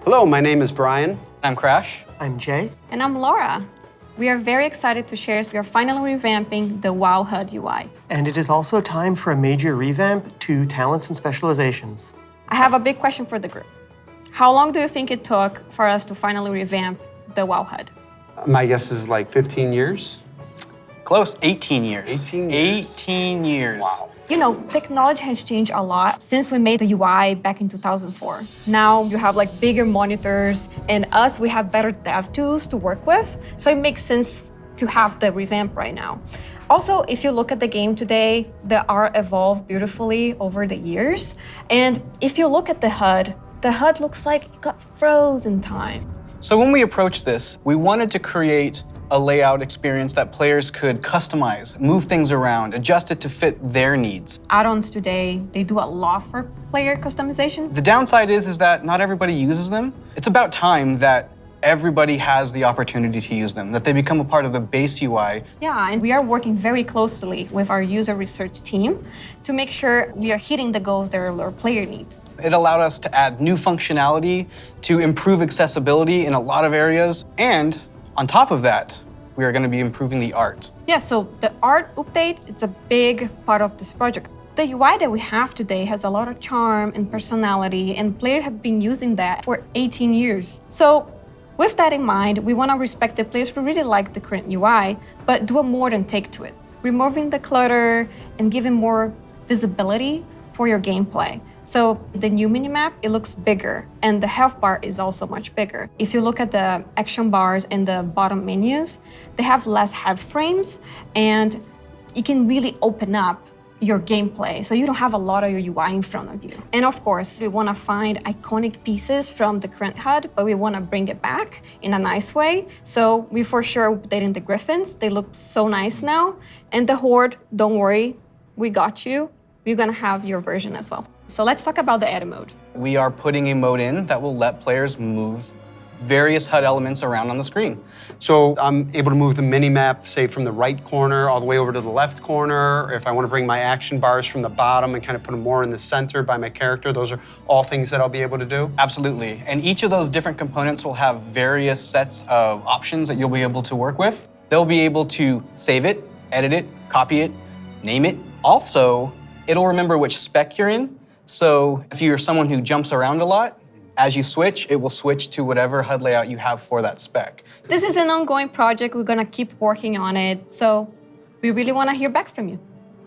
Hello, my name is Brian. I'm Crash. I'm Jay. And I'm Laura. We are very excited to share we are finally revamping the WoW HUD UI. And it is also time for a major revamp to talents and specializations. I have a big question for the group. How long do you think it took for us to finally revamp the WoW HUD? My guess is like 15 years. Close, 18 years. 18 years. 18 years. Wow. You know, technology has changed a lot since we made the UI back in 2004. Now you have like bigger monitors, and we have better dev tools to work with. So it makes sense to have the revamp right now. Also, if you look at the game today, the art evolved beautifully over the years. And if you look at the HUD looks like it got frozen in time. So when we approached this, we wanted to create a layout experience that players could customize, move things around, adjust it to fit their needs. Add-ons today, they do a lot for player customization. The downside is that not everybody uses them. It's about time that everybody has the opportunity to use them, that they become a part of the base UI. Yeah, and we are working very closely with our user research team to make sure we are hitting the goals that our player needs. It allowed us to add new functionality, to improve accessibility in a lot of areas, and on top of that, we are going to be improving the art. Yeah, so the art update, it's a big part of this project. The UI that we have today has a lot of charm and personality, and players have been using that for 18 years. So with that in mind, we want to respect the players who really like the current UI, but do a modern take to it, removing the clutter and giving more visibility for your gameplay. So the new minimap, it looks bigger, and the health bar is also much bigger. If you look at the action bars and the bottom menus, they have less head frames, and you can really open up your gameplay, so you don't have a lot of your UI in front of you. And of course, we want to find iconic pieces from the current HUD, but we want to bring it back in a nice way. So we for sure updating the griffins. They look so nice now. And the horde, don't worry, we got you. We're going to have your version as well. So let's talk about the edit mode. We are putting a mode in that will let players move various HUD elements around on the screen. So I'm able to move the mini-map, say, from the right corner all the way over to the left corner. If I want to bring my action bars from the bottom and kind of put them more in the center by my character, those are all things that I'll be able to do? Absolutely. And each of those different components will have various sets of options that you'll be able to work with. They'll be able to save it, edit it, copy it, name it. Also, it'll remember which spec you're in. So if you're someone who jumps around a lot, as you switch, it will switch to whatever HUD layout you have for that spec. This is an ongoing project. We're going to keep working on it. So we really want to hear back from you.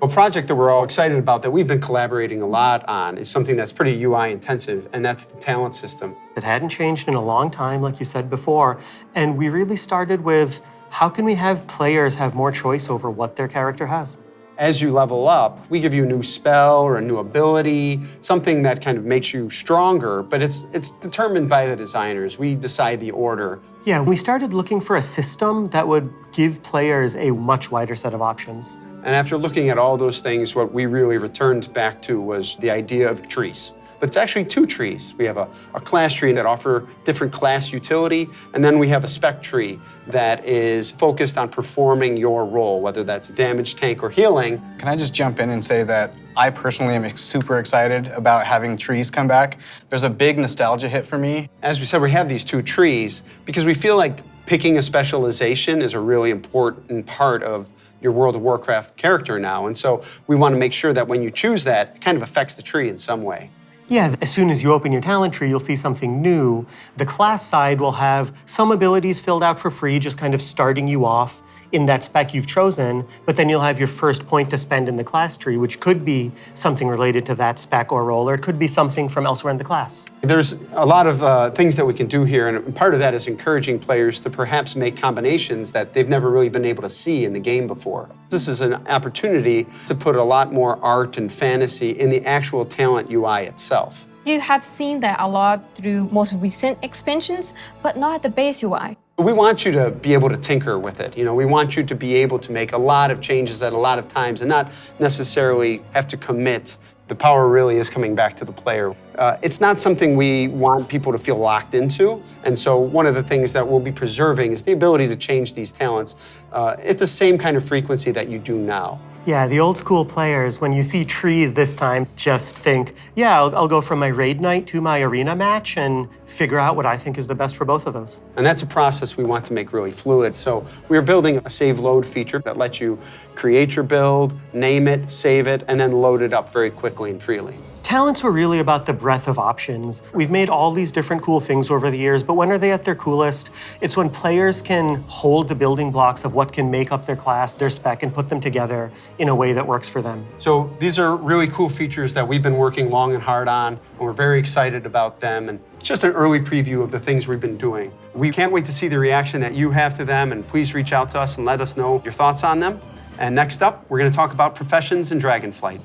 A project that we're all excited about that we've been collaborating a lot on is something that's pretty UI intensive, and that's the talent system. It hadn't changed in a long time, like you said before, and we really started with how can we have players have more choice over what their character has? As you level up, we give you a new spell or a new ability, something that kind of makes you stronger, but it's determined by the designers. We decide the order. Yeah, we started looking for a system that would give players a much wider set of options. And after looking at all those things, what we really returned back to was the idea of trees. But it's actually two trees. We have a class tree that offer different class utility, and then we have a spec tree that is focused on performing your role, whether that's damage, tank, or healing. Can I just jump in and say that I personally am super excited about having trees come back. There's a big nostalgia hit for me. As we said, we have these two trees because we feel like picking a specialization is a really important part of your World of Warcraft character now. And so we want to make sure that when you choose that, it kind of affects the tree in some way. Yeah, as soon as you open your talent tree, you'll see something new. The class side will have some abilities filled out for free, just kind of starting you off in that spec you've chosen, but then you'll have your first point to spend in the class tree, which could be something related to that spec or role, or it could be something from elsewhere in the class. There's a lot of things that we can do here, and part of that is encouraging players to perhaps make combinations that they've never really been able to see in the game before. This is an opportunity to put a lot more art and fantasy in the actual talent UI itself. You have seen that a lot through most recent expansions, but not the base UI. We want you to be able to tinker with it. We want you to be able to make a lot of changes at a lot of times and not necessarily have to commit. The power really is coming back to the player. It's not something we want people to feel locked into, and so one of the things that we'll be preserving is the ability to change these talents at the same kind of frequency that you do now. Yeah, the old school players, when you see trees this time, just think, yeah, I'll go from my raid night to my arena match and figure out what I think is the best for both of those. And that's a process we want to make really fluid. So we're building a save load feature that lets you create your build, name it, save it, and then load it up very quickly and freely. Talents were really about the breadth of options. We've made all these different cool things over the years, but when are they at their coolest? It's when players can hold the building blocks of what can make up their class, their spec, and put them together in a way that works for them. So these are really cool features that we've been working long and hard on, and we're very excited about them. And it's just an early preview of the things we've been doing. We can't wait to see the reaction that you have to them, and please reach out to us and let us know your thoughts on them. And next up, we're going to talk about professions in Dragonflight.